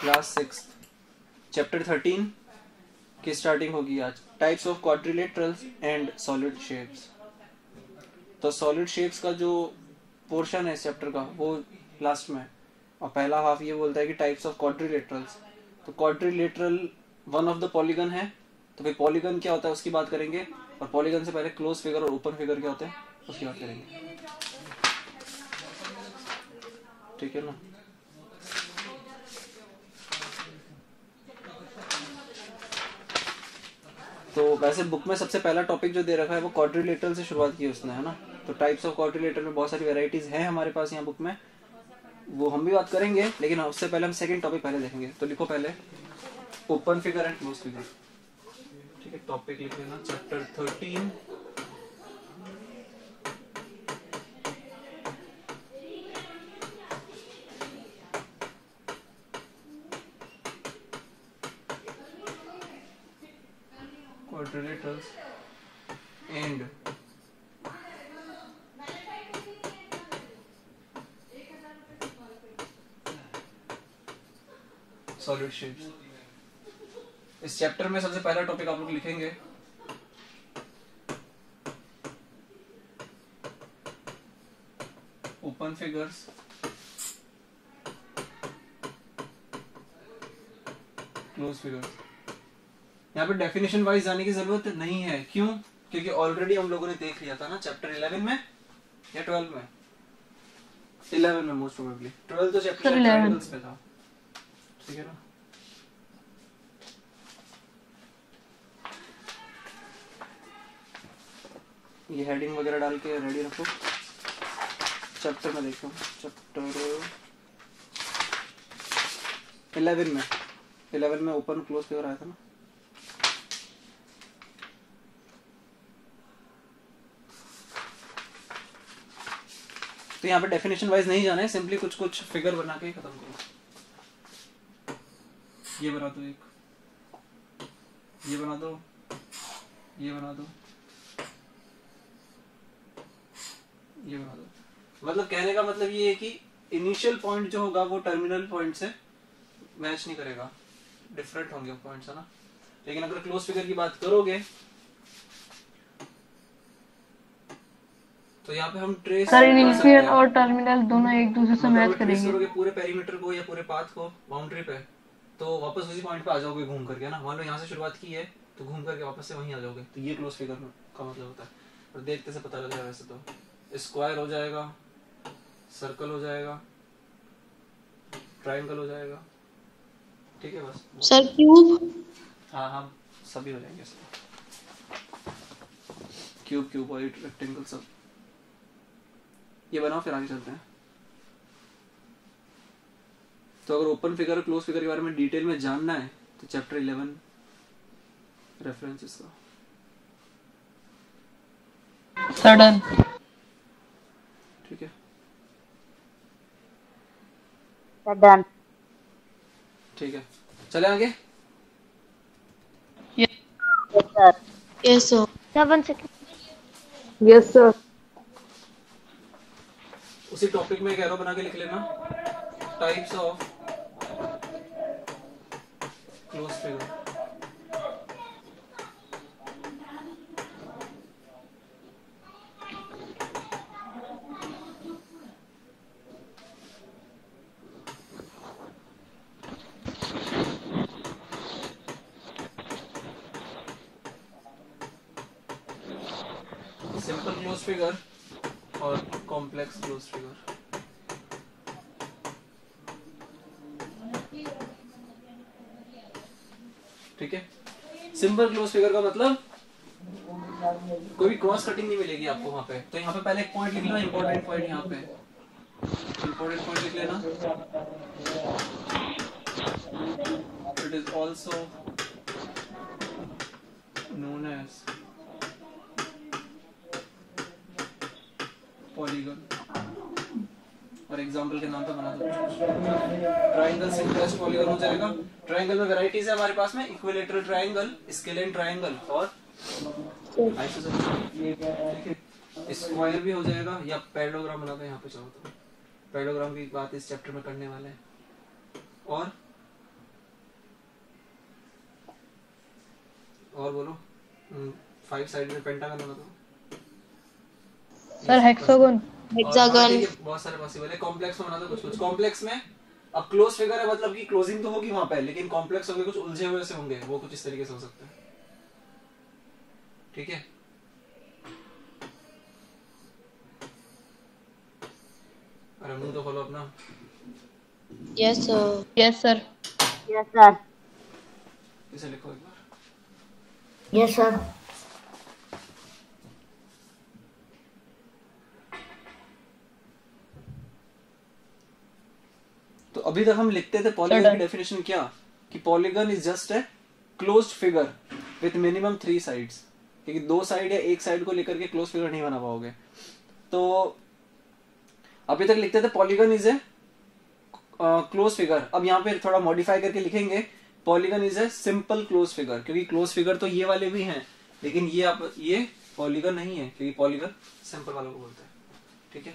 Class 6 chapter 13 की starting होगी आज। Types of quadrilaterals and solid shapes. तो सॉलिड शेप्स का जो पोर्शन है इस चैप्टर का वो लास्ट में है, और पहला हाफ ये बोलता है कि टाइप्स ऑफ क्वाड्रिलेटरल्स। तो quadrilateral one of the polygon है, तो भाई पॉलीगन क्या होता है उसकी बात करेंगे, और पॉलीगन से पहले क्लोज फिगर और ओपन फिगर क्या होते हैं उसकी बात करेंगे। ठीक है ना। तो वैसे बुक में सबसे पहला टॉपिक जो दे रखा है वो क्वाड्रिलेटरल से शुरुआत की उसने, है ना। तो टाइप्स ऑफ क्वाड्रिलेटरल में बहुत सारी वेराइटीज हैं हमारे पास यहाँ बुक में, वो हम भी बात करेंगे, लेकिन उससे पहले हम सेकंड टॉपिक पहले देखेंगे। तो लिखो पहले open figure and close figure. ठीक है, टॉपिक लिख लेना chapter 13 quadrilaterals and solid shapes. इस चैप्टर में सबसे पहला टॉपिक आप लोग लिखेंगे ओपन फिगर्स क्लोज फिगर्स। यहाँ पे डेफिनेशन वाइज जाने की जरूरत नहीं है, क्यों? क्योंकि ऑलरेडी हम लोगों ने देख लिया था ना चैप्टर 11 में या 12 में। 11 में मोस्ट प्रोबेबली, 12 तो चैप्टर ट्रायंगल्स पे था। ठीक है ना। ये हेडिंग वगैरह डाल के रेडी रखो। चैप्टर में देखो, चैप्टर 11 में ओपन क्लोज फिगर आया था ना। तो यहाँ पे डेफिनेशन वाइज नहीं जाना है, सिंपली कुछ कुछ फिगर बना के खत्म करो। ये बना दो, एक ये बना दो, ये बना दो, ये बना दो। मतलब कहने का मतलब ये है कि इनिशियल पॉइंट जो होगा वो टर्मिनल पॉइंट से मैच नहीं करेगा, डिफरेंट होंगे पॉइंट्स, है ना। लेकिन अगर क्लोज फिगर की बात करोगे तो यहाँ पे हम ट्रेस सर इनिशियल और टर्मिनल दोनों एक दूसरे से मैच करेंगे। करोगे पूरे पेरीमीटर को या पूरे पाथ को बाउंड्री पे, तो वापस उसी पॉइंट पे आ जाओगे घूम करके, ना। मान लो यहाँ से शुरुआत की है तो घूम करके वापस से वहीं आ जाओगे। तो ये क्लोज फिगर का मतलब होता है। और देखते से पता लग जाएगा, वैसे तो स्क्वायर हो जाएगा, सर्कल हो जाएगा, ट्रायंगल हो जाएगा। ठीक है बस। सर क्यूब, हाँ सभी हो जाएंगे, क्यूब क्यूबॉइड रेक्टेंगल सब। ये बनाओ फिर आगे चलते हैं। तो अगर ओपन फिगर और क्लोज फिगर के बारे में डिटेल में जानना है तो चैप्टर 11 रेफरेंसेस का। सडन। ठीक है, डन। ठीक है, चले आगे। Yes sir. 7 second. Yes sir. उसी टॉपिक में एक एरो बना के लिख लेना, types of close figure. Simple close figure और कॉम्प्लेक्स क्लोज फिगर। ठीक है, सिंपल क्लोज फिगर का मतलब कोई भी क्रॉस कटिंग नहीं मिलेगी आपको वहां पे। तो यहाँ पे पहले एक पॉइंट लिख लेना, इंपॉर्टेंट पॉइंट। यहाँ पे इंपॉर्टेंट पॉइंट लिख लेना। It is also known as polygon. और एग्जांपल के नाम पे बना दो। ट्रायंगल सिंपलेस्ट पॉलीगन हो जाएगा। ट्रायंगल में वैरायटीज है हमारे पास में, इक्विलेटरल ट्रायंगल, स्केलेन ट्रायंगल और स्क्वायर भी हो जाएगा, या पैरेललोग्राम बना दो यहाँ पे चाहो तो। पैरेललोग्राम की बात इस चैप्टर में करने वाले हैं। और और बोलो 5 साइड में पेंटागन होगा तो सर हेक्सागन। और हाँ ठीक है, बहुत सारे पॉसिबल है। कॉम्प्लेक्स में बना दो कुछ कुछ। कॉम्प्लेक्स में अब क्लोज फिगर है मतलब कि क्लोजिंग तो होगी वहां पे, लेकिन कॉम्प्लेक्स होंगे कुछ उलझे हुए से होंगे, वो कुछ इस तरीके से हो सकता है। ठीक है, अरे मुंह तो खोलो अपना। Yes sir. Yes sir. Yes sir. इसे लिखो एक बार। Yes sir. तो अभी तक हम लिखते थे पॉलीगन की डेफिनेशन क्या, कि polygon is just a closed figure with minimum 3 sides, क्योंकि 2 साइड या 1 साइड को लेकर के क्लोज फिगर नहीं बना पाओगे। तो अभी तक लिखते थे polygon is a close figure. अब यहाँ पे थोड़ा मॉडिफाई करके लिखेंगे polygon is a simple close figure, क्योंकि क्लोज फिगर तो ये वाले भी हैं, लेकिन ये पॉलीगन नहीं है, क्योंकि पॉलीगन सिंपल वालों को बोलते हैं। ठीक है,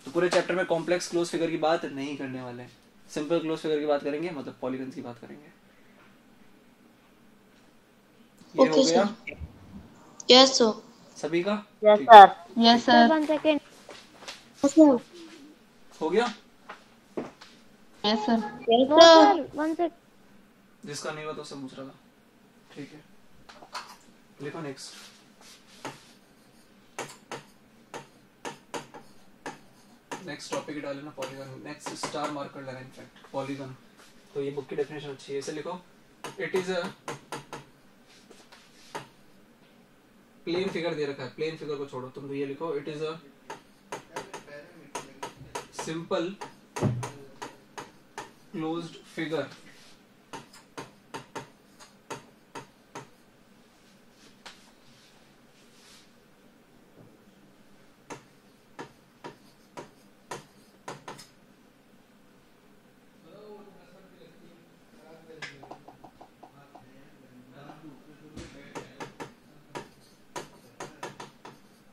तो पूरे चैप्टर में कॉम्प्लेक्स क्लोज फिगर की बात नहीं करने वाले, सिंपल क्लोज फिगर की बात करेंगे, मतलब पॉलीगन की बात करेंगे। ये हो गया यस सर। सभी का? Yes sir. Yes sir. 1 second. हो गया? Yes sir. Yes sir. 1 second. जिसका नहीं हुआ तो सब पूछ रहा था। ठीक है, लिखो नेक्स्ट। नेक्स्ट टॉपिक डाल लेना पॉलीगन। नेक्स्ट स्टार मार्कर लेना इनफैक्ट पॉलीगन। तो ये बुक की डेफिनेशन अच्छी है, इसे लिखो। It is a plane figure दे रखा है, प्लेन फिगर को छोड़ो तुम, तो ये लिखो it is a simple closed figure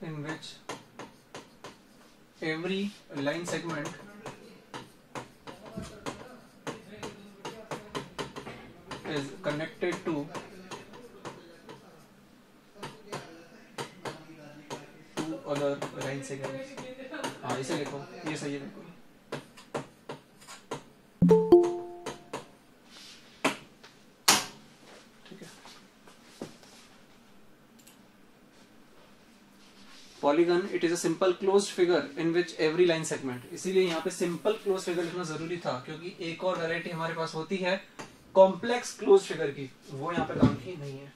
in which every line segment is connected to two other line segments। हाँ इसे लिखो, ये सही है बिल्कुल। ठीक है, polygon it is a simple closed figure in which every line segment. इसीलिए यहाँ पे सिंपल क्लोज फिगर लिखना जरूरी था, क्योंकि एक और वैरायटी हमारे पास होती है कॉम्प्लेक्स क्लोज फिगर की, वो यहाँ पे काम की नहीं है।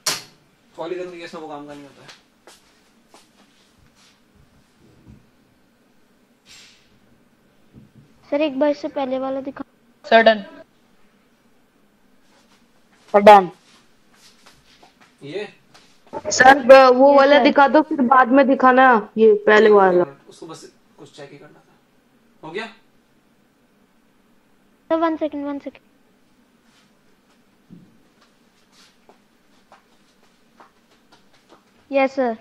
पॉलीगन के केस में वो काम का नहीं होता है। सर एक बार इससे पहले वाला दिखा। सडन। डन। ये सर वो वाला दिखा दो, फिर बाद में दिखाना ये पहले वाला। उसको बस कुछ चेक ही करना था। हो गया? Sir 1 second 1 second. Yes sir.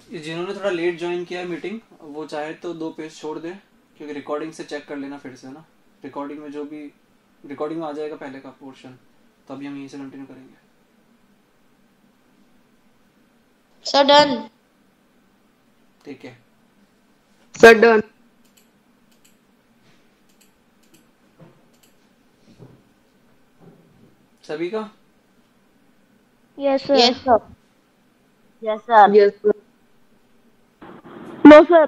ये जिन्होंने थोड़ा लेट ज्वाइन किया है मीटिंग, वो चाहे तो 2 पेज छोड़ दे, क्योंकि रिकॉर्डिंग से चेक कर लेना फिर से ना। रिकॉर्डिंग में जो भी रिकॉर्डिंग में आ जाएगा पहले का पोर्शन, तो अभी हम यहीं से कंटिन्यू करेंगे। Sir done. ठीक है, सर डन। सभी का? Yes sir. Yes sir. Yes sir. Yes sir. No sir.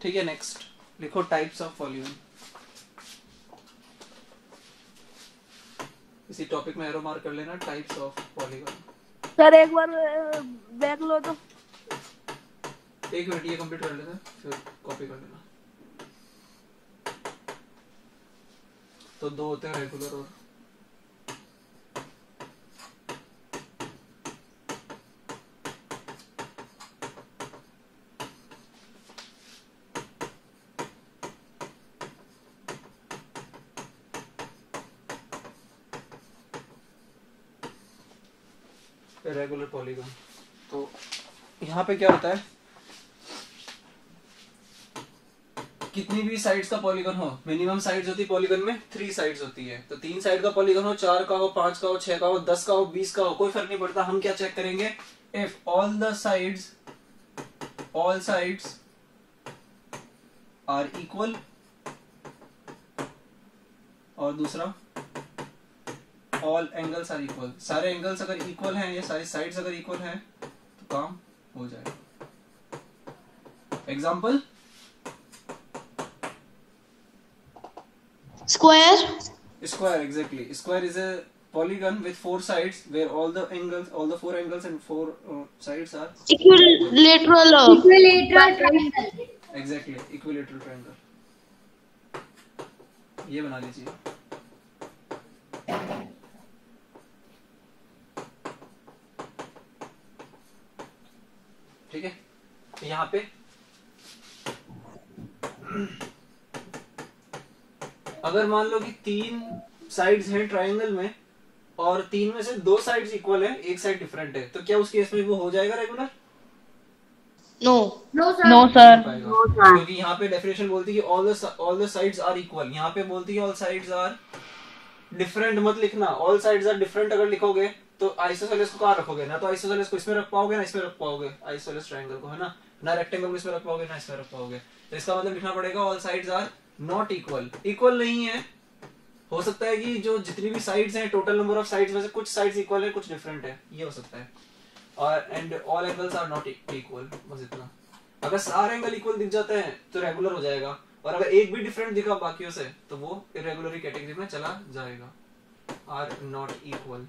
ठीक है, नेक्स्ट लिखो टाइप्स ऑफ पॉलीगन। इसी टॉपिक में एरो मार्क कर लेना, टाइप्स ऑफ पॉलीगन। सर एक बार देख लो तो। 1 मिनट ये कंप्लीट कर लेते हैं, फिर कॉपी कर लेना। तो 2 होते हैं रेगुलर और इरेगुलर पॉलीगन। तो यहाँ पे क्या होता है, कितनी भी साइड्स का पॉलीगन हो, मिनिमम साइड्स होती है पॉलीगन में 3 साइड्स होती है। तो 3 साइड का पॉलीगन हो, 4 का हो, 5 का हो, 6 का हो, 10 का हो, 20 का हो, कोई फर्क नहीं पड़ता। हम क्या चेक करेंगे, if all sides are equal, और दूसरा ऑल एंगल्स आर इक्वल, सारे एंगल्स अगर इक्वल हैं या सारी साइड्स अगर इक्वल हैं तो काम हो जाएगा। Example, Square. square, exactly. Square is a polygon with 4 sides where all the 4 angles and 4 sides are Equilateral. exactly equilateral triangle. ये बना लीजिए। ठीक है, यहाँ पे अगर मान लो कि 3 साइड्स हैं ट्रायंगल में और 3 में से 2 साइड्स इक्वल है, एक साइड डिफरेंट है, तो क्या उस केस में वो हो जाएगा रेगुलर? No. No sir. क्योंकि यहाँ पे डेफिनेशन बोलती है कि all the sides are equal, यहाँ पे बोलती है ऑल साइड्स आर डिफरेंट। मत लिखना ऑल साइड्स आर डिफरेंट, अगर लिखोगे तो आइसोसेलेस को कहाँ रखोगे, ना तो आइसोसेलेस को इसमें रख पाओगे ना इसमें रख पाओगे, आइसोसेलेस ट्रायंगल को, है ना रेक्टेंगल को इसमें रख पाओगे ना इसमें रख पाओगे। तो इसका मतलब लिखना पड़ेगा all sides are not equal. Equal नहीं है, हो सकता है कि जो जितनी भी साइड्स हैं, टोटल नंबर ऑफ साइड्स में से कुछ साइड्स इक्वल है कुछ डिफरेंट है, ये हो सकता है। और and all angles are not equal, बस इतना। अगर सारे एंगल इक्वल दिख जाते हैं तो रेगुलर हो जाएगा, और अगर एक भी डिफरेंट दिखा बाकियों से तो वो इरेगुलर कैटेगरी में चला जाएगा। आर नॉट इक्वल,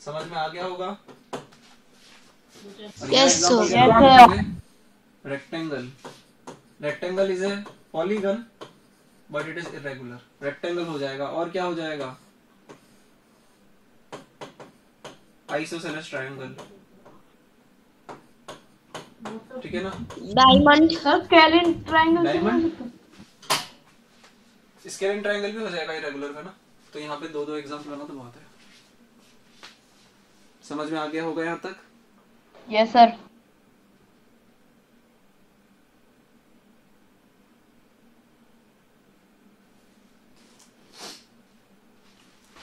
समझ में आ गया होगा? Yes, sir. Rectangle is a polygon but it is irregular, rectangle हो जाएगा। और क्या हो जाएगा? आइसोसेलेस ट्रायंगल, ठीक है ना? Diamond. Sir scalene triangle, diamond, scalene triangle भी हो जाएगा इरेगुलर का ना। तो यहाँ पे 2 एग्जांपल बना तो बहुत है। समझ में आ गया होगा यहाँ तक? Yes sir.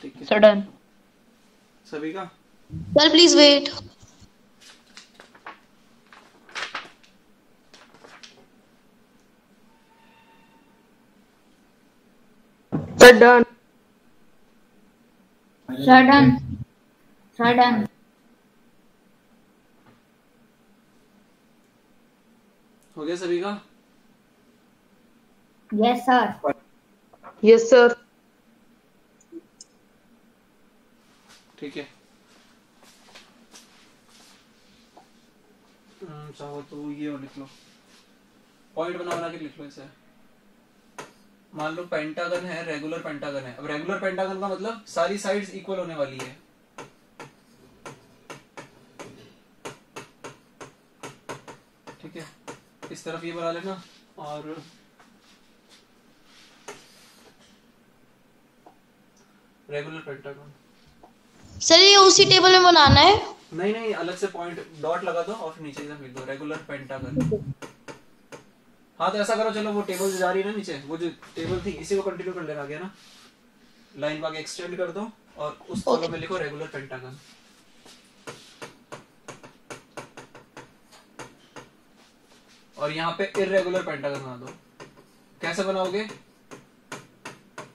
ठीक है सर डन। सभी का। Sir, please wait. Sir done. Sir done. हो गया सभी का? Yes sir. Yes sir. ठीक है, चाहो तो ये और लिख लो, पॉइंट बना के लिख लो इसे। मान लो पेंटागन है, रेगुलर पेंटागन है। अब रेगुलर पेंटागन का मतलब सारी साइड्स इक्वल होने वाली है। ठीक है, इस तरफ ये बना लेना, और रेगुलर पेंटागन। सर ये उसी टेबल में बनाना है? नहीं, अलग से पॉइंट डॉट लगा दो और फिर नीचे एकदम लिख दो रेगुलर पेंटागन। हाँ तो ऐसा करो, चलो वो टेबल जो जा रही है ना नीचे, वो जो टेबल थी इसी को कंटिन्यू कर लेना, आगे ना लाइन को आगे एक्सटेंड कर दो और उस कॉलम में लिखो रेगुलर पेंटागन। और यहाँ पे इररेगुलर पेंटागन बना दो। कैसे बनाओगे?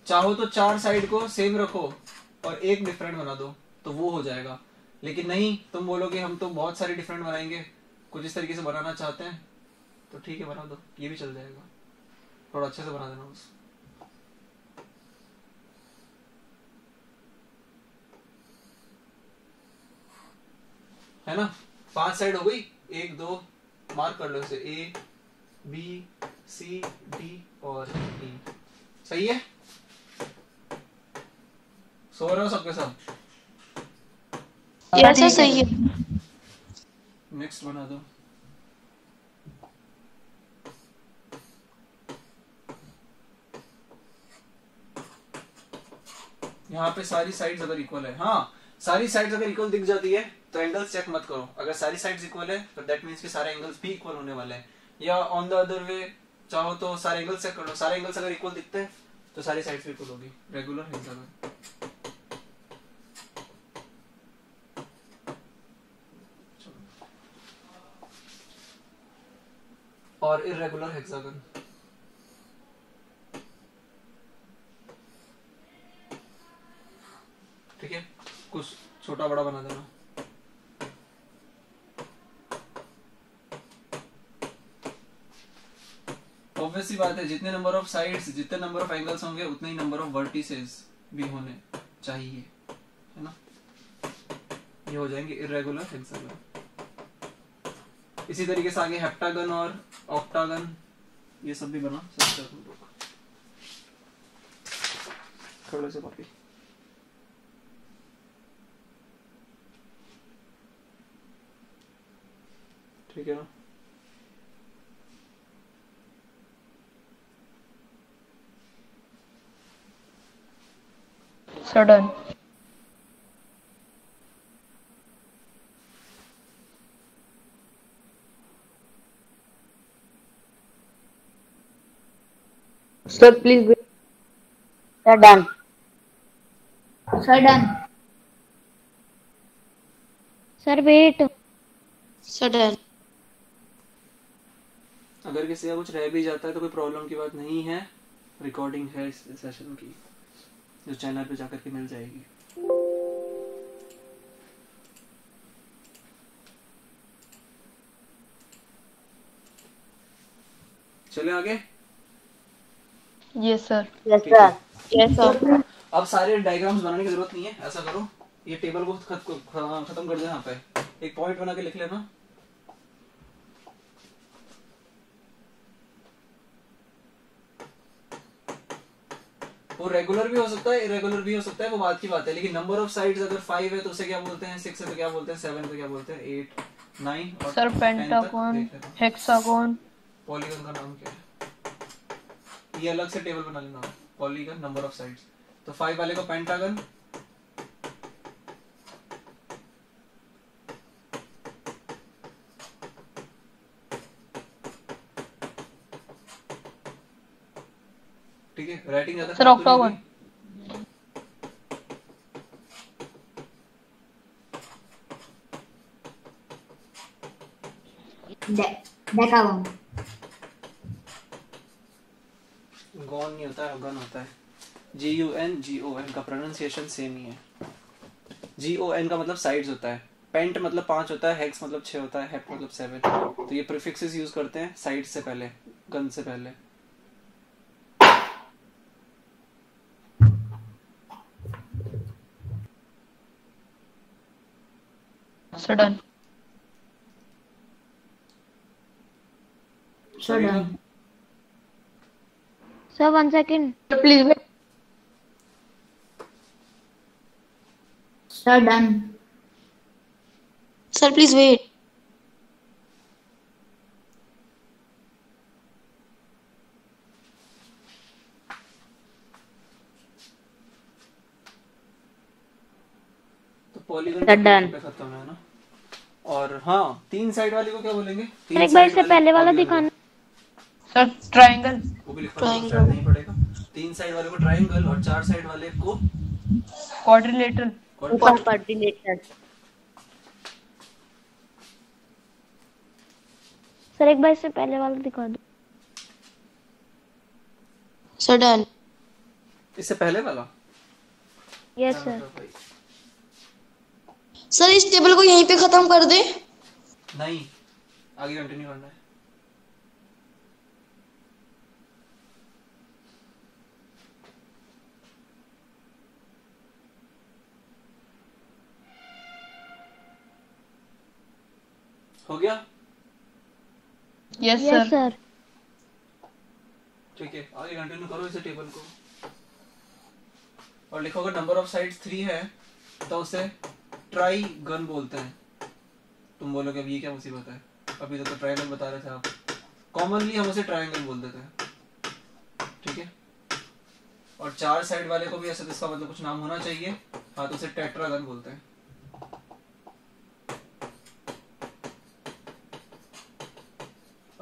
चाहो तो 4 साइड को सेम रखो और एक डिफरेंट बना दो, तो वो हो जाएगा। लेकिन नहीं, तुम बोलोगे हम तो बहुत सारे डिफरेंट बनाएंगे, कुछ इस तरीके से बनाना चाहते हैं, तो ठीक है बना दो, ये भी चल जाएगा। थोड़ा अच्छे से बना देना बस। है ना? 5 साइड हो गई, 1 2 मार्क कर लो इसे, ए बी सी डी और ई। सही है? सो रहे हो सबके सब? यस सर सही है। नेक्स्ट बना दो। यहाँ पे सारी साइड्स अगर इक्वल है, हाँ सारी साइड्स अगर इक्वल दिख जाती है तो एंगल्स चेक मत करो, अगर सारी साइड्स इक्वल है तो दैट मींस कि सारे एंगल्स भी इक्वल होने वाले हैं, या ऑन द अदर वे चाहो तो सारे एंगल्स चेक कर लो, सारे एंगल्स अगर इक्वल दिखते हैं तो सारी साइड्स भी इक्वल होगी। रेगुलर हेक्सागन और इर्रेगुलर हेक्सागन। ठीक है, कुछ छोटा बड़ा बना देना। ऑब्वियस सी बात है, जितने नंबर ऑफ साइड्स, जितने नंबर ऑफ एंगल्स होंगे उतने ही नंबर ऑफ वर्टिसेस भी होने चाहिए, है ना। ये हो जाएंगे इर्रेगुलर हेक्सागन। इसी तरीके से आगे हेप्टागन और ऑक्टागन ये सब भी बना सकते हो तुम लोग। थोड़ा सा कॉपी। ठीक है ना। Sudden sir please wait. Sir done. Sir done. Sir wait. Sir done. अगर किसी का कुछ रह भी जाता है तो कोई प्रॉब्लम की बात नहीं है, रिकॉर्डिंग है इस सेशन की जो चैनल पे जाकर के मिल जाएगी। चले आगे। Yes sir. यस ठीक है। सर। Yes sir. अब सारे डायग्राम्स बनाने की जरूरत नहीं है, ऐसा करो ये टेबल को खत्म कर दो, यहाँ पे एक पॉइंट बना के लिख लेना। वो रेगुलर भी हो सकता है, इरेगुलर भी हो सकता है, वो बात की बात है, लेकिन नंबर ऑफ साइड्स अगर 5 है तो उसे क्या बोलते हैं, 6 है तो क्या बोलते हैं, 7 है तो क्या बोलते हैं, 8 9 और सर 10 तक पेंटागन, देख लेते हैं। हेक्सागन, पॉलीगन का नाम क्या है, ये अलग से टेबल बना लेना। पॉलीगन नंबर ऑफ साइड्स, तो 5 वाले को पेंटागन, ठीक है। राइटिंग ज्यादा सर ऑक्टागन, डेकागन। गॉन नहीं होता है, गन होता है। GUN का प्रोनाउंसिएशन सेम ही है। GON का मतलब साइड्स होता है, पेंट मतलब 5 होता है, हेक्स मतलब 6 होता है, हेप मतलब 7। तो ये प्रीफिक्सेस यूज करते हैं साइड से पहले, गन से पहले। Sir done, sir done. Sir 1 second. Please wait. Sir done. Sir please wait. तो पॉलीगन Done. पे खत्म है ना। और हाँ, 3 साइड वाले को क्या बोलेंगे? सर एक बार इससे पहले वाला दिखाना। सर ट्रायंगल, वो भी लिखना नहीं पड़ेगा। 3 साइड वाले को ट्रायंगल और 4 साइड वाले को क्वाड्रिलेटरल, क्वाड्रिलेटरल। सर एक बार इससे पहले वाला दिखा दो। Sir done. इससे पहले वाला। Yes sir. सर इस टेबल को यहीं पे खत्म कर दे। नहीं, आगे कंटिन्यू करना है। हो गया? Yes yes sir. सर। ठीक है, आगे कंटिन्यू करो इसे टेबल को और लिखो अगर नंबर ऑफ साइड्स 3 है तो उसे ट्राई गन बोलते हैं। तुम बोलोगे अब ये क्या मुसीबत है, अभी तो ट्रायंगल बता रहे थे आप। कॉमनली हम उसे ट्रायंगल बोल देते हैं, ठीक है। और 4 साइड वाले को भी ऐसे इसका मतलब कुछ नाम होना चाहिए, हाँ तो उसे टेट्रागन बोलते हैं।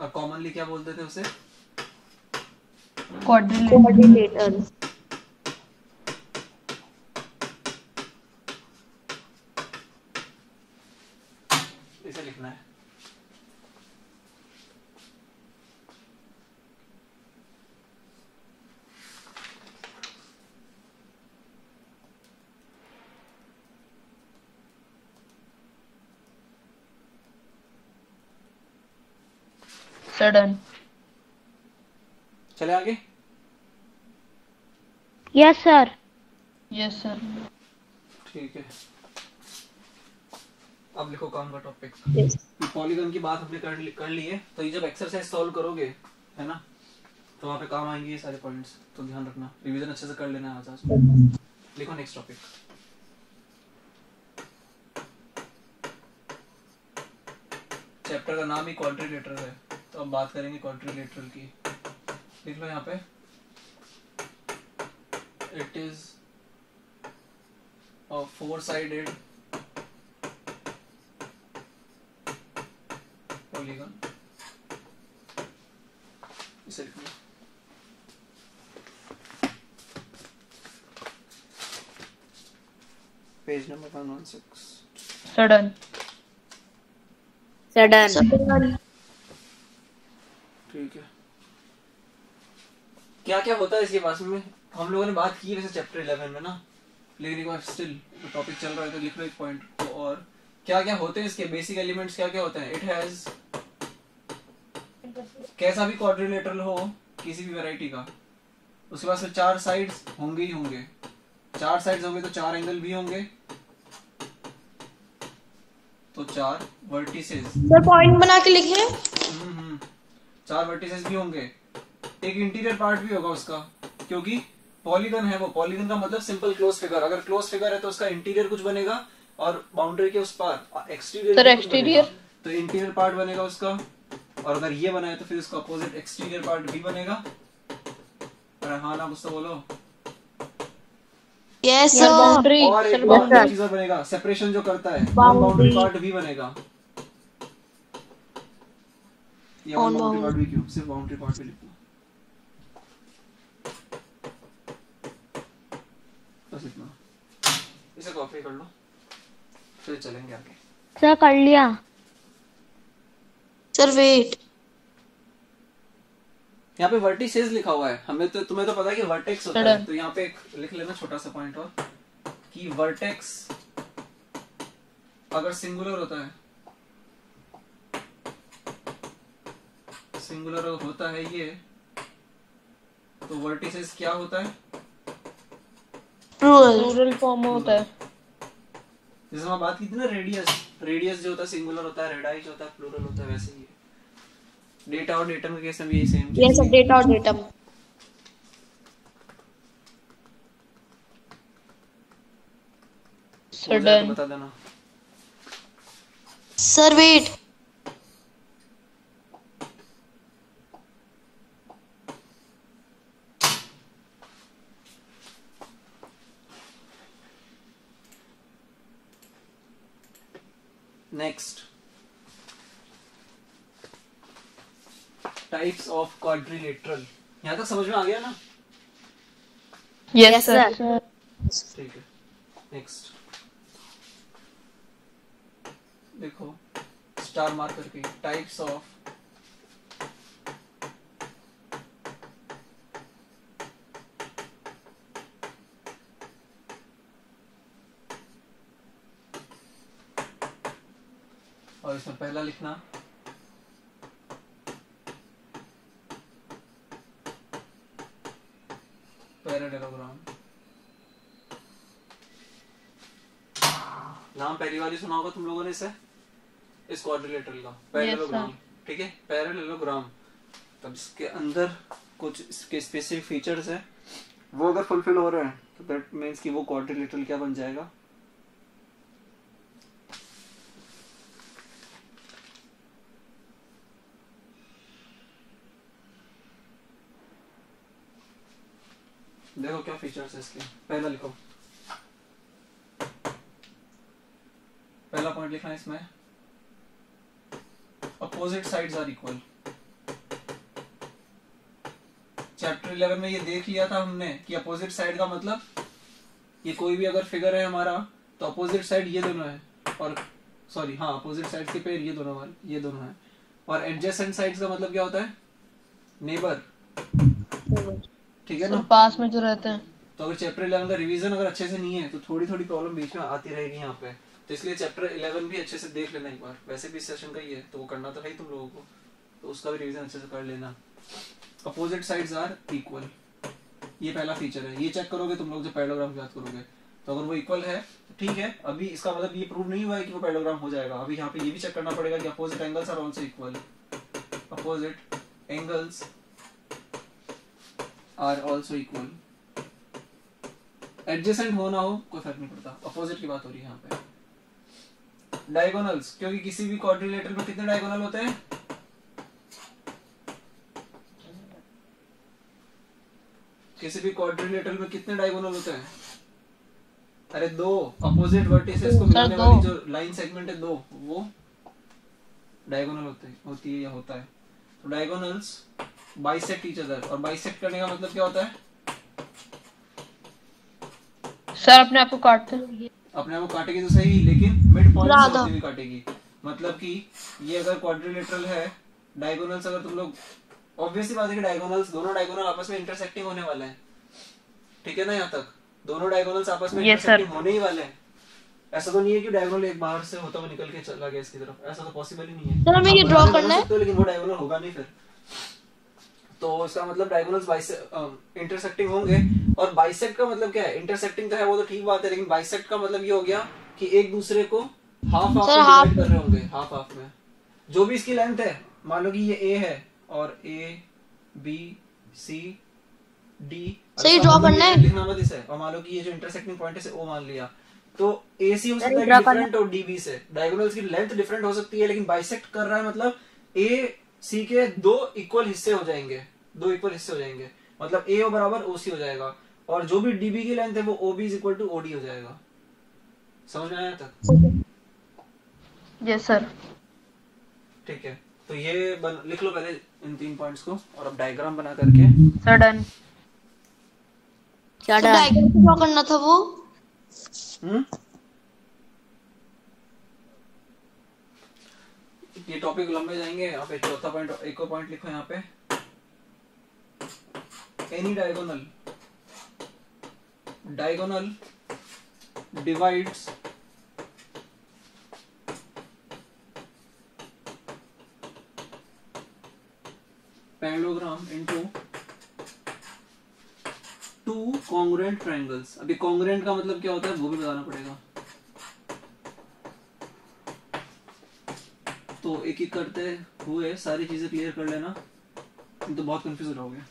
और कॉमनली क्या बोलते थे उसे? क्वाड्रिलेटरल। इसे लिखना है। सडन। चले आगे। Yes sir. Yes sir. ठीक है, अब लिखो काम का टॉपिक। Yes. पॉलीगन की बात हमने कर ली है, तो ये जब एक्सरसाइज सॉल्व करोगे है ना, तो वहाँ पे काम आएंगे ये सारे पॉइंट्स, तो ध्यान रखना, रिवीजन अच्छे से कर लेना है आज। लिखो नेक्स्ट टॉपिक। चैप्टर का नाम ही क्वाड्रिलेटरल है, तो अब बात करेंगे क्वाड्रिलेटरल की। लिख लो यहाँ पे, it is a four-sided polygon। इसे लिख लो। Page number 116। सडन। सडन। ठीक है, क्या क्या होता है इसके पास में हम लोगों ने बात की है वैसे चैप्टर 11 में ना, लेकिन एक बार स्टिल टॉपिक चल रहा है तो लिख लो एक पॉइंट तो। और क्या क्या होते हैं इसके बेसिक एलिमेंट्स, क्या क्या होते हैं? इट हैज, कैसा भी क्वाड्रिलेटरल हो किसी भी वैरायटी का, उसके पास चार साइड्स होंगे ही होंगे। चार साइड्स होंगे तो चार एंगल भी होंगे, तो चार वर्टिसेस। सर पॉइंट बना के लिखे। चार वर्टिसेस भी होंगे, एक इंटीरियर पार्ट भी होगा उसका, क्योंकि पॉलीगन है वो। पॉलीगन का मतलब सिंपल क्लोज फिगर। अगर क्लोज फिगर है तो उसका इंटीरियर कुछ बनेगा और बाउंड्री के उस पार एक्सटीरियर सर एक्सटीरियर, तो इंटीरियर पार्ट बनेगा उसका। और अगर ये बना है तो फिर उसका अपोजिट एक्सटीरियर पार्ट भी बनेगा। अरे हाँ ना, कुछ तो बोलो। Yes sir boundary. और एक बाउंड्री चीज और बनेगा, सेपरेशन जो करता है, बाउंड्री पार्ट भी बनेगा। ये बाउंड्री पार्ट भी क्यों, सिर्फ बाउंड्री पार्ट भी लिखना बस इतना। इसे कॉपी कर लो, फिर चलेंगे आगे। सर कर लिया। सर वेट, यहाँ पे वर्टिसेस लिखा हुआ है, हमें तो तुम्हें तो पता है कि वर्टेक्स होता है, तो यहाँ पे एक लिख लेना छोटा सा पॉइंट और, कि वर्टेक्स अगर सिंगुलर होता है, सिंगुलर होता है ये, तो वर्टिसेस क्या होता है? प्लूरल फॉर्म होता है। जैसे हम बात की थी ना रेडियस, रेडियस जो होता है सिंगुलर होता है, रेडाई जो होता है प्लूरल होता है, वैसे ही है। डेटा और डेटम के केस में भी यही सेम। यस सर, डेटा और डेटम। सडन। बता देना। Sir wait, next, types of quadrilateral. यहाँ तक समझ में आ गया ना? Yes sir. ठीक है, नेक्स्ट देखो स्टार मार्क करके, टाइप्स ऑफ और इसमें पहला लिखना पैरेललोग्राम। नाम पहली बार ही सुना होगा तुम लोगों ने इसे, इस क्वाड्रिलेटरल का, पैरेललोग्राम। ठीक है, पैरेललोग्राम। तब इसके अंदर कुछ इसके स्पेसिफिक फीचर्स है, वो अगर फुलफिल हो रहे हैं तो दैट मींस कि वो क्वाड्रिलेटरल क्या बन जाएगा? देखो क्या फीचर्स है इसके। पहला लिखो, पहला पॉइंट लिखना है इसमें, opposite sides are equal. Chapter 11 में ये देख लिया था हमने कि अपोजिट साइड का मतलब ये कोई भी अगर फिगर है हमारा तो अपोजिट साइड ये दोनों है, और सॉरी हाँ अपोजिट साइड के पेयर ये दोनों है, और एडजेसेंट साइड्स का मतलब क्या होता है? नेबर, ठीक है ना? पास में जो रहते हैं। तो अगर चैप्टर 11 का रिवीजन अगर अच्छे से नहीं है तो थोड़ी थोड़ी प्रॉब्लम बीच में आती रहेगी यहाँ पे, तो इसलिए चैप्टर 11 भी अच्छे से देख लेना एक बार। वैसे भी इस सेशन का ही है तो वो करना तो है ही तुम लोगों को, तो उसका भी रिवीजन अच्छे से कर लेना। अपोजिट साइड्स आर इक्वल, ये पहला फीचर है। ये चेक करोगे तुम लोग जब पैरेललोग्राम याद करोगे, तो अगर वो इक्वल है तो ठीक है। अभी इसका मतलब ये प्रूव नहीं हुआ है कि वो पैरेललोग्राम हो जाएगा। अभी यहाँ पे ये भी चेक करना पड़ेगा कि opposite angles are also equal. Opposite angles are also equal. Adjacent हो ना हो कोई फर्क नहीं पड़ता, अपोजिट की बात हो रही है यहाँ पे। डायगोनल्स, क्योंकि किसी भी क्वाड्रिलेटरल में कितने डायगोनल होते हैं? किसी भी क्वाड्रिलेटरल में कितने डायगोनल होते हैं? अरे दो। अपोजिट वर्टिसेस को मिलाने वाली जो लाइन सेगमेंट है दो, वो डायगोनल होती है या होता है। तो डायगोनल्स बाइसेक्ट ईच अदर, और बाइसेक्ट करने का मतलब क्या होता है? सर अपने आप को काटते हैं। अपने आप को काटेगी तो सही, लेकिन मिड पॉइंट से होती हुई काटेगी। मतलब कि ये अगर क्वाड्रिलेटरल है, डायगोनल्स अगर तुम लोग, ऑब्वियसली बात है कि डायगोनल्स, दोनों डायगोनल आपस में इंटरसेक्टिंग होने वाले हैं, ठीक है ना? यहाँ तक दोनों डायगोनल्स आपस में इंटरसेक्टिंग होने ही वाले हैं। ऐसा तो नहीं है कि डायगोनल एक बाहर से होता हुआ निकल के चला गया इसकी तरफ, ऐसा तो पॉसिबल ही नहीं है। सर हमें ये ड्रॉ करना है, तो लेकिन वो डायगोनल होगा नहीं फिर। तो इसका मतलब डायगोनल्स इंटरसेक्टिंग होंगे। और बाइसेक्ट का मतलब क्या है? इंटरसेक्टिंग तो है वो तो ठीक बात है, लेकिन बाइसेक्ट का मतलब ये हो गया कि एक दूसरे को हाफ हाफ में डिवाइड कर रहे होंगे, हाफ हाफ में। जो भी इसकी लेंथ है, मान लो कि ये ए है और ए बी सी डी, सही ड्रॉ करना है, लिखना मत इसे। और मान लो कि ये जो इंटरसेक्टिंग पॉइंट है इसे ओ मान लिया, तो ए सी हो सकता है डिफरेंट और डी बी से। डायगोनल्स की लेंथ डिफरेंट हो सकती है, लेकिन बाइसेक्ट कर रहा है मतलब ए सी के दो इक्वल हिस्से हो जाएंगे, दो इक्वल हिस्से हो जाएंगे। मतलब ए ओ बराबर ओ सी हो जाएगा, और जो भी डीबी की लेंथ है वो O B is equal to O D हो जाएगा। समझ में आया तक? Yes sir. ठीक है, तो ये लिख लो पहले इन 3 पॉइंट्स को, और अब डायग्राम बना करके। Sir done. क्या डायग्राम ड्रॉ करना था वो? ये टॉपिक लंबे जाएंगे। यहाँ पे चौथा पॉइंट, एक और पॉइंट लिखो यहाँ पे। Any diagonal divides parallelogram into two congruent triangles. अभी कॉन्ग्रुएंट का मतलब क्या होता है वो भी बताना पड़ेगा। तो एक एक करते हुए सारी चीजें क्लियर कर लेना, तो बहुत कंफ्यूज रहोगे।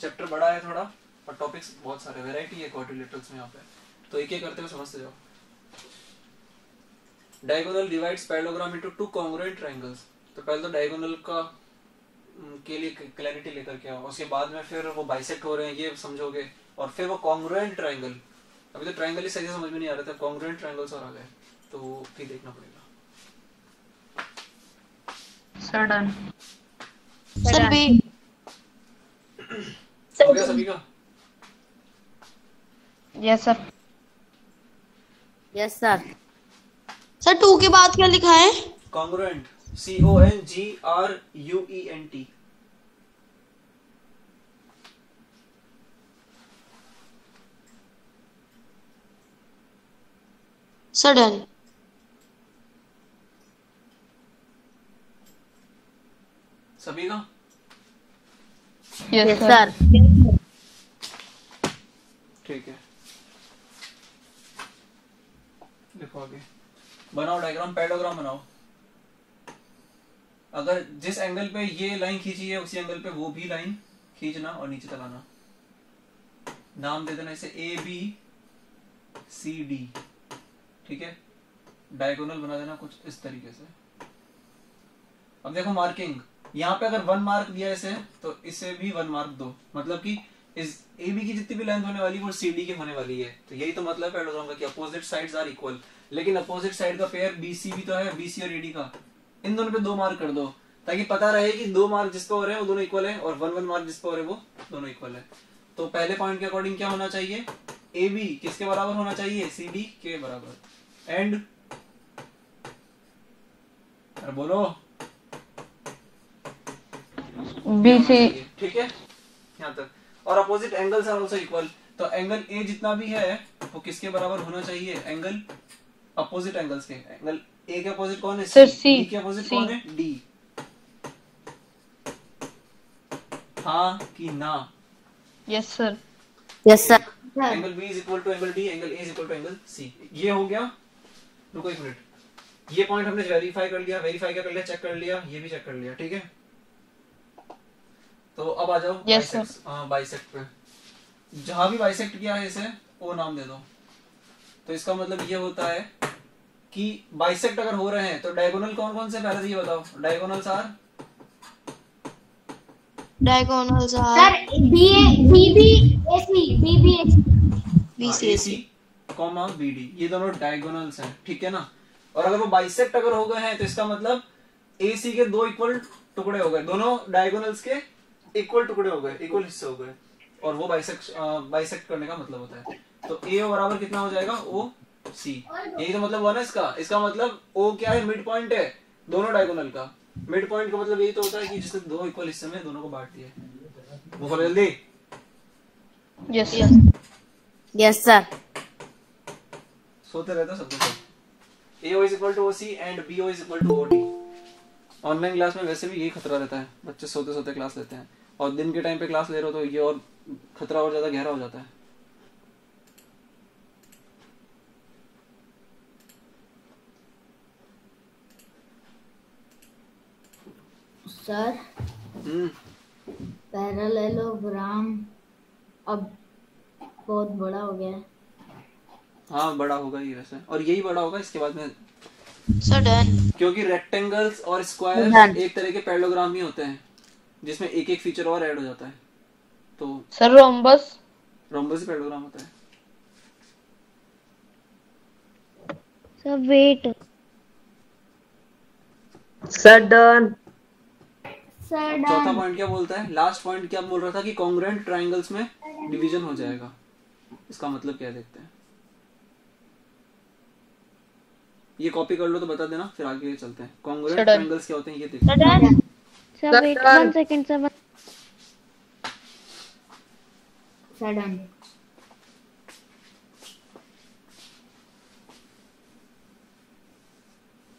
चैप्टर बड़ा है थोड़ा और टॉपिक्स बहुत सारे, वैरायटी है क्वाड्रिलेटरल्स में यहाँ पे, तो एक एक करते हुए समझते जाओ। Diagonal divides parallelogram into two congruent triangles. तो पहले तो डायगोनल का के लिए क्लैरिटी लेकर के आओ, उसके बाद में फिर वो बाइसेक्ट हो रहे हैं ये समझोगे, और फिर वो कॉन्ग्रुएंट ट्रायंगल। अभी तो ट्रायंगल ही सही से समझ में नहीं आ रहा था, कॉन्ग्रुएंट ट्रायंगल्स और आ गए, तो फिर देखना पड़ेगा। Sir done. सर बी हो गया सभी का? Yes sir. Yes sir. Sir 2 के बाद क्या लिखा है? Congruent, CONGRUENT। Sir done. सभी का? Yes sir. ठीक है, लिखो आगे, बनाओ डायग्राम, पैरेललोग्राम बनाओ। अगर जिस एंगल पे ये लाइन खींची है उसी एंगल पे वो भी लाइन खींचना और नीचे तक आना। नाम दे देना इसे ABCD, ठीक है? डायगोनल बना देना कुछ इस तरीके से। अब देखो मार्किंग, यहाँ पे अगर 1 मार्क दिया इसे, तो इसे भी 1 मार्क दो। मतलब कि इस AB की जितनी भी लेंथ होने वाली है वो CD की होने वाली है। तो यही तो मतलब है पैरेललोग्राम का कि अपोजिट साइड्स आर इक्वल। लेकिन अपोजिट साइड का पेयर BC भी तो है, BC और AD का, इन दोनों पे 2 मार्क कर दो। ताकि पता रहे कि 2 मार्क जिस पे हो रहे हैं वो दोनों इक्वल है और 1 मार्क जिस पे हो रहे हैं वो दोनों इक्वल है। तो पहले पॉइंट के अकॉर्डिंग क्या होना चाहिए, ए बी किसके बराबर होना चाहिए, सी डी के बराबर। एंड अरे बोलो बी सी। ठीक है यहाँ तक। और opposite angles are also equal, तो एंगल ए जितना भी है वो किसके बराबर होना चाहिए, एंगल अपोजिट एंगल्स के। एंगल ए के अपोजिट कौन है, सर, सी। C, डी के अपोजिट C। कौन है, डी। हाँ कि ना, yes sir. Yes sir. Angle B is equal to angle D, angle A is equal to angle C. ये हो गया। रुको 1 मिनट, ये पॉइंट हमने वेरीफाई कर लिया, वेरीफाई क्या कर लिया, चेक कर लिया, ये भी चेक कर लिया। ठीक है, तो अब आ जाओ Yes, बाइसेक्ट पे। जहां भी बाइसेक्ट किया है इसे ओ नाम दे दो। तो इसका मतलब ये होता है कि बाइसेक्ट अगर हो रहे हैं तो डायगोनल कौन कौन से, पहले ये बताओ। Diagonals are, diagonals are sir B B A C C comma B D, ये दोनों डायगोनल्स हैं। ठीक है ना। और अगर वो बाइसेक्ट अगर हो गए हैं तो इसका मतलब ए सी के 2 इक्वल टुकड़े हो गए, दोनों डायगोनल्स के इक्वल टुकड़े हो गए, इक्वल हिस्से हो गए, और वो बाइसेक्ट करने का मतलब होता है। तो ए बराबर कितना हो जाएगा, ओ सी। यही तो मतलब हुआ ना इसका। इसका मतलब ओ क्या है, मिड पॉइंट है दोनों डायगोनल का। मिड पॉइंट का मतलब यही तो होता है कि जिसने 2 इक्वल हिस्से में दोनों को बांट दिया है। वो बोलो जल्दी। Yes sir. Yes sir. सोते रहता सबको सब। AO is equal to OC and BO is equal to OD। Online class में वैसे भी यही खतरा रहता है, बच्चे सोते सोते क्लास लेते हैं, और दिन के टाइम पे क्लास ले रहे हो तो ये और खतरा और ज्यादा गहरा हो जाता है। सर पैरेललोग्राम अब बहुत बड़ा हो गया है। हाँ बड़ा होगा ये वैसे, और यही बड़ा होगा इसके बाद में, सर डन। क्योंकि रेक्टेंगल्स और स्क्वायर्स एक तरह के पैरेललोग्राम ही होते हैं जिसमें एक एक फीचर और ऐड हो जाता है। तो सर रोम्बस। रोम्बस पैरेललोग्राम होता है। Sir wait. Sir done. Sir चौथा पॉइंट क्या बोलता है, लास्ट पॉइंट क्या बोल रहा था कि कॉन्ग्रुएंट ट्रायंगल्स में डिवीजन हो जाएगा। इसका मतलब क्या देखते हैं, ये कॉपी कर लो तो बता देना, फिर आगे चलते हैं। कॉन्ग्रुएंट ट्रायंगल्स क्या होते हैं ये देखते हैं। Sir wait 1 second sir. Sir done.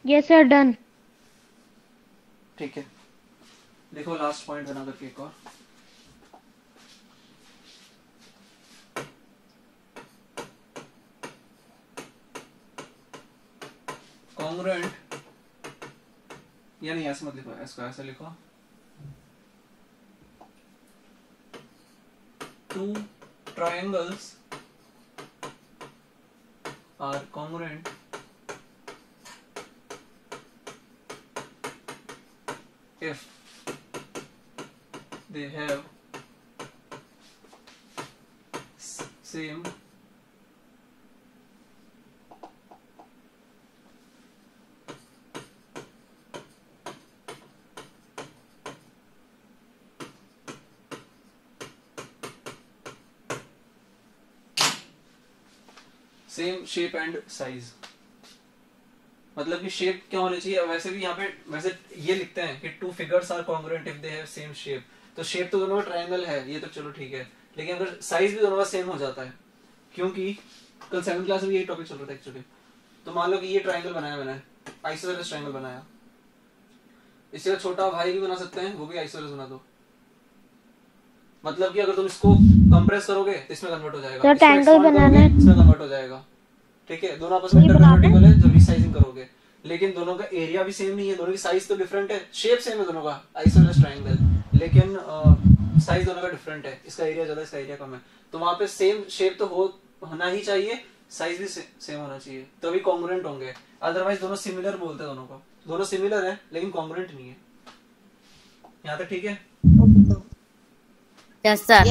Yes sir done. ठीक है, देखो लास्ट पॉइंट बना करके एक और। कॉन्ग्रुएंट, यानी ऐसे मत लिखो, इसको ऐसे लिखो। 2 triangles are congruent if they have same same shape and size. मतलब कि शेप क्या होनी चाहिए, वैसे भी यहाँ पे वैसे ये लिखते हैं कि 2 figures are congruent if they have same shape। तो शेप तो दोनों का ट्रायंगल है, ये तो चलो ठीक है, लेकिन अगर साइज भी दोनों का सेम हो जाता है, क्योंकि कल 7th क्लास में यही टॉपिक चल रहा था एक्चुअली। तो मान लो कि ये ट्रायंगल बनाया मैंने, आइसोसेलेस ट्रायंगल बनाया, इससे छोटा भाई भी बना सकते हैं, वो भी आइसोसेलेस बना दो। मतलब कि अगर तुम इसको कंप्रेस करोगे तो इसमें कन्वर्ट हो जाएगा, तो ट्रायंगल बनाना है, इसमें कन्वर्ट हो जाएगा। ठीक है, दोनों आपस में इंटरकन्वर्टिबल है जब रीसाइजिंग करोगे, लेकिन दोनों का एरिया भी सेम नहीं है, दोनों की साइज तो डिफरेंट है। शेप सेम है दोनों का, आइसोसेलेस ट्रायंगल, लेकिन साइज दोनों का डिफरेंट है, इसका एरिया ज्यादा, इसका एरिया कम है। तो वहां पे सेम शेप तो होना ही चाहिए, साइज भी सेम होना चाहिए, तभी कॉन्ग्रुएंट होंगे। अदरवाइज दोनों सिमिलर बोलते हैं, दोनों को, दोनों सिमिलर है लेकिन कॉन्ग्रुएंट नहीं है। यहाँ तक ठीक है? Yes sir.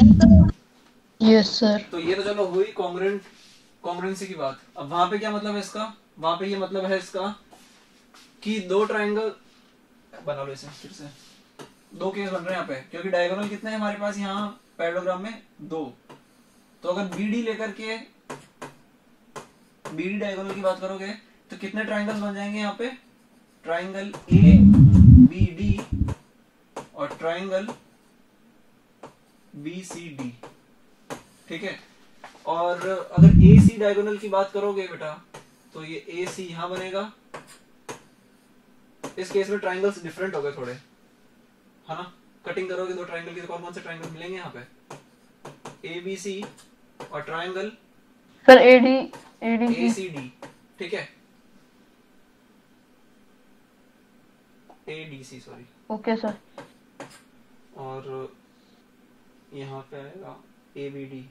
Yes sir. तो ये तो चलो हुई कॉन्ग्रुएंसी की बात। अब वहां पे क्या मतलब है इसका, वहां पे ये मतलब है इसका कि 2 ट्रायंगल बना लो इसे फिर से। दो केस बन रहे हैं यहाँ पे, क्योंकि डायगोनल कितने हैं हमारे पास यहाँ पैरेललोग्राम में? 2। तो अगर बीडी लेकर के बीडी डायगोनल की बात करोगे तो कितने ट्राइंगल्स बन जाएंगे यहाँ पे? ट्राइंगल ए बी डी और ट्राइंगल बी सी डी। ठीक है। और अगर ए सी डायगोनल की बात करोगे बेटा तो ये ए सी यहां बनेगा। इस केस में ट्राइंगल्स डिफरेंट हो गए थोड़े, है ना? कटिंग करोगे दो ट्राइंगल की तो कौन कौन से ट्राइंगल मिलेंगे यहाँ पे? ए बी सी और triangle sir AD AD A C D. ठीक है, A D C sorry. Okay sir. और यहाँ पे आएगा ए बी डी,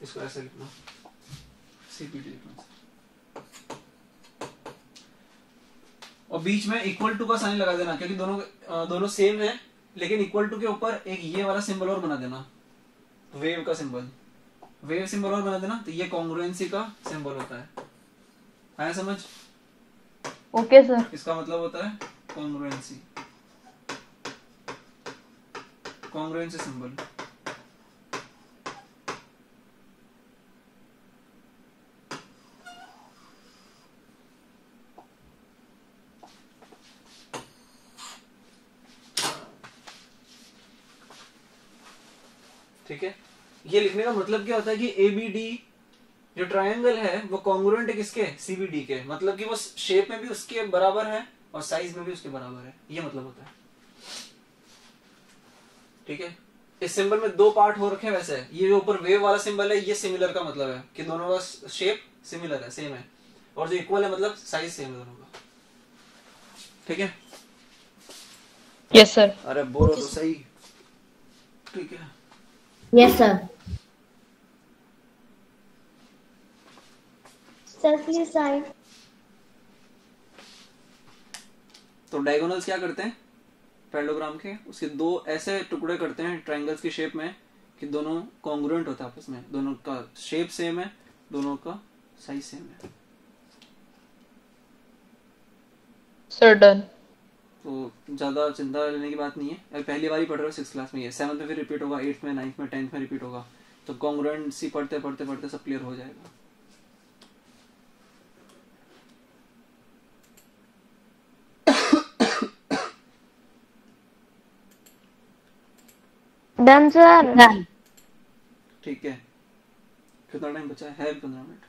इसको ऐसे लिखना, सी बी डी लिखना। और बीच में इक्वल टू का साइन लगा देना, क्योंकि दोनों सेम है, लेकिन इक्वल टू के ऊपर एक ये वाला सिंबल और बना देना, वेव का सिंबल, वेव सिंबल और बना देना। तो ये कॉन्ग्रुएंसी का सिंबल होता है। आया समझ? Okay sir. इसका मतलब होता है कॉन्ग्रुएंसी, कॉन्ग्रुएंसी सिंबल। ठीक है, ये लिखने का मतलब क्या होता है कि ए बी डी जो ट्रायंगल है वो कॉन्ग्रुएंट है किसके? सीबीडी के। मतलब कि वो शेप में भी उसके बराबर है और साइज में भी उसके बराबर है, ये मतलब होता है। ठीक है, इस सिंबल में दो पार्ट हो रखे हैं। वैसे ये जो ऊपर वेव वाला सिंबल है ये सिमिलर का मतलब है कि दोनों का शेप सिमिलर है, सेम है, और जो इक्वल है मतलब साइज सेम है दोनों का। ठीक है, यस सर। अरे बोलो तो सही। ठीक है, yes sir. Sir please side. तो डायगोनल्स क्या करते हैं पैरेललोग्राम के? उसके दो ऐसे टुकड़े करते हैं ट्रायंगल्स की शेप में कि दोनों कॉन्ग्रुएंट होता है आपस में, दोनों का शेप सेम है, दोनों का साइज सेम है। Sir done. तो ज्यादा चिंता लेने की बात नहीं है। अगर पहली बार ही पढ़ रहे हो 6th क्लास में, ये 7th में फिर रिपीट होगा, 8th में, 9th में, 10th में रिपीट होगा। तो कॉन्ग्रुएंसी पढ़ते पढ़ते पढ़ते सब क्लियर हो जाएगा। Done sir. ठीक है, कितना टाइम बचा है? 15 मिनट।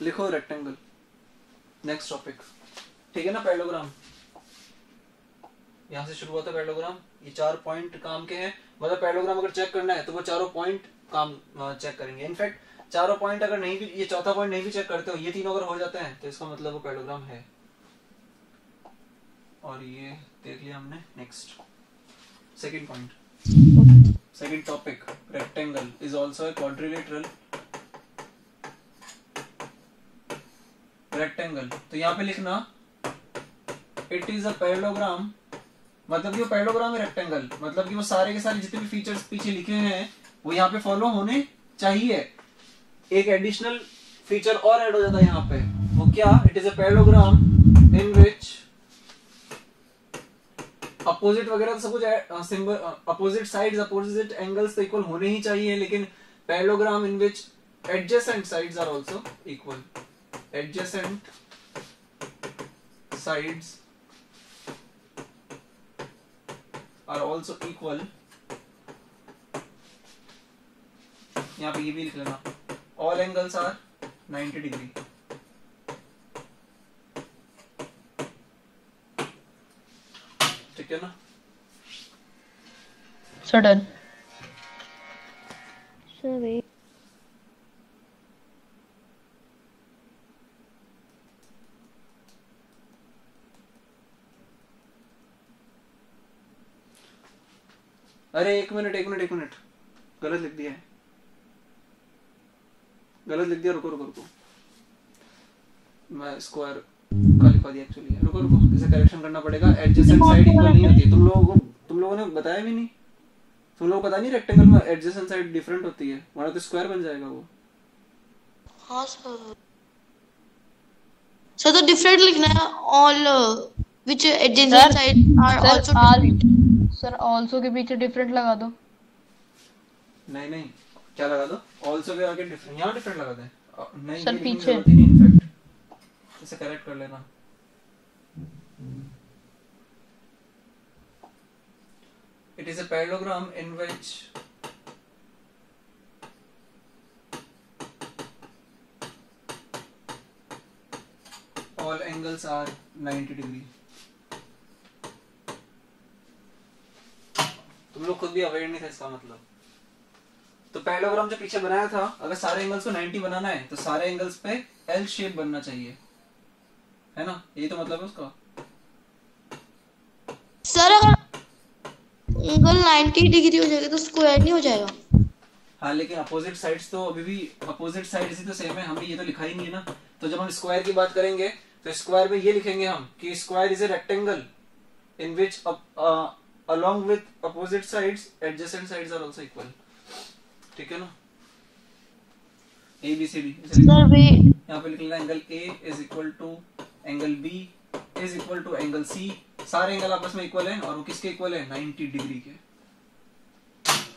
लिखो रेक्टेंगल, नेक्स्ट टॉपिक। ठीक है ना? पैरेललोग्राम यहां से शुरू होता है। पैरेललोग्राम ये 4 पॉइंट काम के हैं। मतलब पैरेललोग्राम अगर चेक करना है तो वो चारों पॉइंट काम चेक करेंगे। इनफैक्ट चारों पॉइंट अगर नहीं भी, ये चौथा पॉइंट नहीं भी चेक करते हो, ये तीनों अगर हो जाते हैं तो इसका मतलब वो पैरेललोग्राम है। और ये देख लिया हमने। Next second point, second topic, rectangle is also a quadrilateral rectangle. तो यहाँ पे लिखना इट इज अ पैरेललोग्राम, मतलब कि वो पैरेललोग्राम है रेक्टेंगल, मतलब कि वो सारे के सारे जितने भी फीचर्स पीछे लिखे हैं वो यहाँ पे फॉलो होने चाहिए। एक एडिशनल फीचर और ऐड हो जाता है यहाँ पे, वो क्या? It is a parallelogram in which opposite वगैरह तो सब कुछ symbol, opposite sides, opposite angles तो इक्वल होने ही चाहिए, लेकिन parallelogram in which adjacent sides are also equal. Adjacent sides are also equal। यहाँ पे ये भी लिख लेना, all angles are 90 degree। ठीक है ना? सडन। Sir wait. अरे एक मिनट, गलत लिख दिया है, गलत लिख दिया। रुको, मैं स्क्वायर का लिखवा दिया एक्चुअली। रुको, इसे करेक्शन करना पड़ेगा। एडजेसेंट साइड इक्वल नहीं होती है। तुम लोगों ने बताया भी नहीं। तुम लोग पता नहीं रेक्टेंगल में एडजेसेंट साइड डिफरेंट होती है, वरना तो स्क्वायर बन जाएगा वो। हाँ सर। सर तो डिफरेंट लिखना है, all which adjacent side are also different. Sir also के पीछे डिफरेंट लगा दो। नहीं नहीं, क्या लगा दो? ऑल्सो के आगे डिफरेंट, यहाँ डिफरेंट लगा दें? नहीं सर, ये लिखने की पीछे। जरूरत ही नहीं इनफैक्ट, इसे करेक्ट कर लेना। It is a parallelogram in which all angles are 90 degree. तुम लोग खुद भी अवेयर नहीं थे इसका मतलब। तो पैरेललोग्राम जो पीछे बनाया था, अगर सारे एंगल्स को 90 बनाना है तो सारे एंगल्स पे एल शेप बनना चाहिए, है ना? यही तो मतलब है उसका। सर अगर एंगल 90 डिग्री हो जाएगा तो स्क्वायर नहीं हो जाएगा? हाँ, लेकिन अपोजिट साइड्स तो अभी भी अपोजिट साइड्स ही तो सेम है, हमने ये तो लिखा ही नहीं है ना। तो जब हम स्क्वायर की बात करेंगे तो स्क्वायर में ये लिखेंगे हम कि square is a rectangle in which along with opposite sides adjacent sides are also equal, ठीक है ना? A B C D sir वे यहाँ पे लिख लेना angle A is equal to angle B is equal to angle C। सारे एंगल आपस में इक्वल हैं और वो किसके इक्वल है? 90 डिग्री के।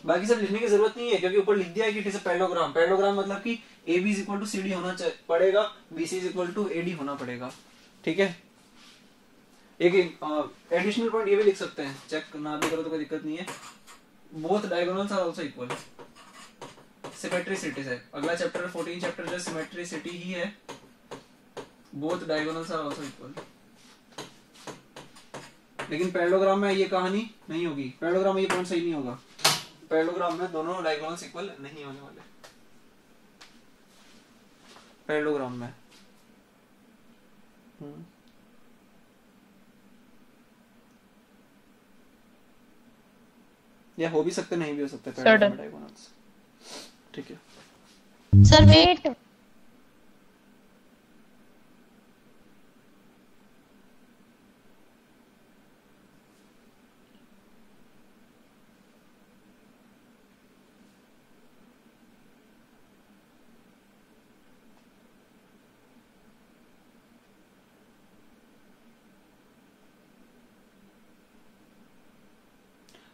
बाकी सब लिखने की जरूरत नहीं है क्योंकि ऊपर लिख दिया है कि it is a parallelogram. Parallelogram मतलब कि AB is equal to CD होना पड़ेगा, BC is equal to AD होना पड़ेगा, ठीक है? एक एडिशनल पॉइंट ये भी लिख सकते हैं, चेक ना भी करो तो कोई दिक्कत नहीं है। Both diagonals are also equal, symmetricity है। अगला चैप्टर 14 चैप्टर जो सिमेट्रिसिटी ही है। Both diagonals are also equal. लेकिन पैरेललोग्राम में ये कहानी नहीं होगी, पैरेललोग्राम में ये पॉइंट सही नहीं होगा। पैरेललोग्राम में दोनों डायगोनल्स इक्वल नहीं होने वाले पैरेललोग्राम में। या हो भी सकते नहीं भी हो सकते पैरेललोग्राम में डायगोनल्स, ठीक है? सर वेट,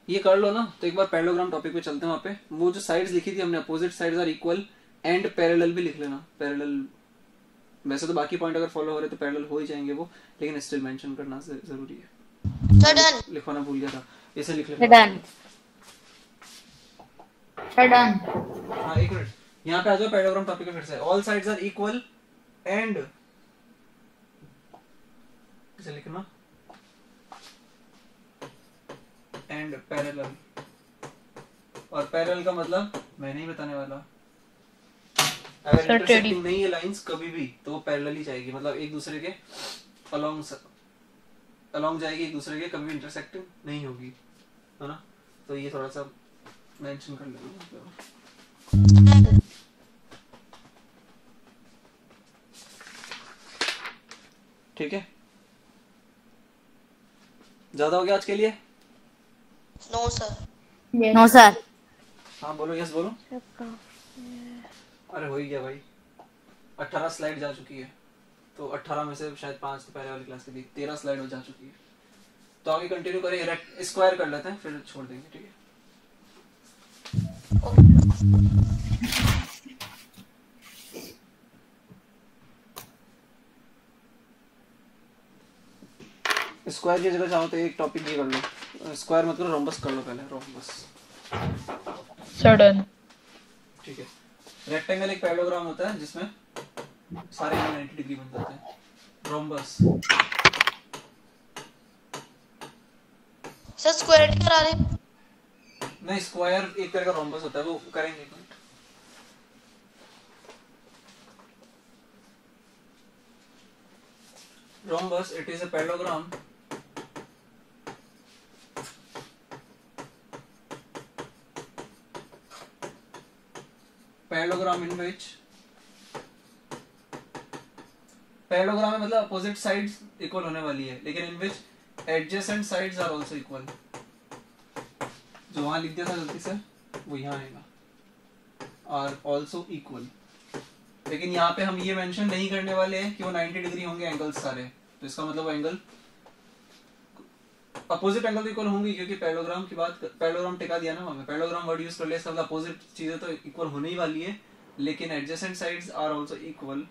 ये कर लो ना। तो एक बार पैरेललोग्राम टॉपिक पे चलते हैं। वहां पे वो जो साइड्स लिखी थी हमने, opposite sides are equal and parallel भी लिख लेना। पैरेलल वैसे तो बाकी पॉइंट अगर फॉलो हो रहे तो पैरेलल हो ही जाएंगे वो, लेकिन स्टिल मेंशन करना जरूरी है। सर डन, लिखवाना भूल गया था, इसे लिख सर लेना। Done, sir done. हाँ एक मिनट, यहाँ पे आ जाओ पैरेललोग्राम टॉपिक पे फिर से। All sides are equal and, इसे लिखना एंड पैरेलल। और पैरेलल का मतलब मैं नहीं बताने वाला। अगर इंटरसेक्टिंग नहीं है लाइंस कभी भी तो वो पैरेलल ही जाएगी, मतलब एक दूसरे के अलोंग जाएगी, एक दूसरे के, कभी भी इंटरसेक्टिंग नहीं होगी, है ना? तो ये थोड़ा सा मेंशन कर लेंगे। ठीक है, ज्यादा हो गया आज के लिए? No sir. No sir. हाँ बोलो, यस बोलो। अरे हो ही गया भाई, 18 स्लाइड जा चुकी है। तो 18 में से शायद 5 तो पहले वाली क्लास की थी, 13 स्लाइड हो जा चुकी है। तो आगे कंटिन्यू करें, स्क्वायर कर लेते हैं फिर छोड़ देंगे, ठीक है? स्क्वायर की जगह चाहो तो एक टॉपिक ये कर लो, स्क्वायर मतलब रोम्बस कर लो पहले, रोम्बस। सडन, ठीक है। रेक्टेंगल एक पैरेललोग्राम होता है जिसमें सारे एंगल 90 डिग्री बन जाते हैं। रोम्बस सर स्क्वायर करा रहे? नहीं, स्क्वायर एक तरह का रोम्बस होता है, वो करेंगे। Rhombus, it is a parallelogram in which parallelogram में मतलब अपोजिट साइड्स इक्वल होने वाली है, लेकिन in which adjacent sides are also equal। जो वहां लिख दिया था गलती से वो यहाँ आएगा, आर ऑल्सो इक्वल। लेकिन यहाँ पे हम ये मेंशन नहीं करने वाले हैं कि वो 90 डिग्री होंगे एंगल्स सारे, तो इसका मतलब वो एंगल अपोजिट एंगल भी इक्वल होंगी, क्योंकि पैरेललोग्राम की बात, पैरेललोग्राम टिका दिया ना वहां पे, पैरेललोग्राम वर्ड यूज कर लिया, इसका मतलब अपोजिट चीजें तो इक्वल होने ही वाली है, लेकिन adjacent sides are also equal.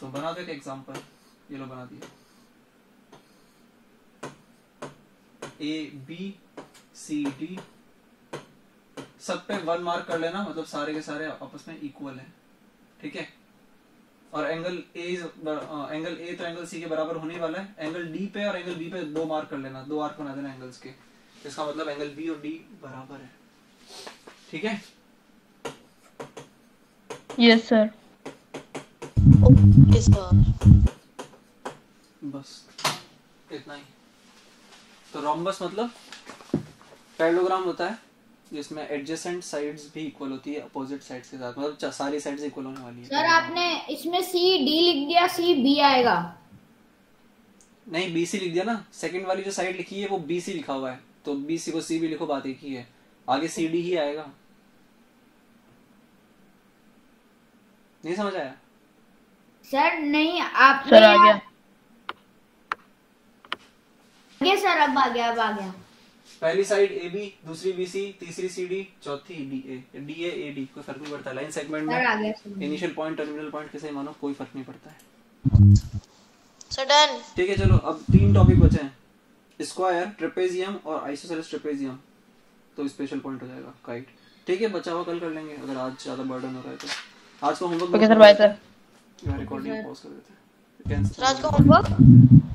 तो बना दो एक एग्जांपल, ये लो बना दिया, ए बी सी डी सब पे 1 मार्क कर लेना, मतलब सारे के सारे आपस में इक्वल हैं, ठीक है। और एंगल ए तो एंगल सी के बराबर होने वाला है, एंगल डी पे और एंगल बी पे 2 मार्क कर लेना, 2 आर्क बना देना एंगल्स के, इसका मतलब एंगल बी और डी बराबर है, ठीक है। Yes sir. Okay sir. बस इतना ही। तो रोम्बस मतलब पैरेललोग्राम होता है जिसमें एडजेसेंट साइड्स भी इक्वल होती है अपोजिट साइड्स के साथ, मतलब सारी साइड्स इक्वल होने वाली है। सर आपने इसमें सी डी लिख दिया, सी बी आएगा। नहीं, बी सी लिख दिया ना, सेकंड वाली जो साइड लिखी है वो बी सी लिखा हुआ है, तो बी सी को सी भी लिखो, बात एक ही है, आगे सी डी ही आएगा। नहीं समझ आया सर? नहीं आपने सर आ गया। आगे सर, अब आ गया, अब आ गया। पहली साइड ए बी, दूसरी बी सी, तीसरी सी डी, चौथी डी ए डी, कोई फर्क नहीं पड़ता लाइन सेगमेंट सर आ में, गया sir. Initial point terminal point किसे मानो कोई फर्क नहीं पड़ता है। Sir done. ठीक है चलो, अब 3 टॉपिक बचे हैं, स्क्वायर, ट्रेपेजियम और आइसोसेलेस ट्रेपेजियम, तो स्पेशल पॉइंट हो जाएगा काइट। ठीक है, बचा हुआ कल कर लेंगे अगर आज ज्यादा बर्डन हो रहा है तो। आज का homework okay sir, bye sir. Recording pause कर देते हैं। सर आज का होमवर्क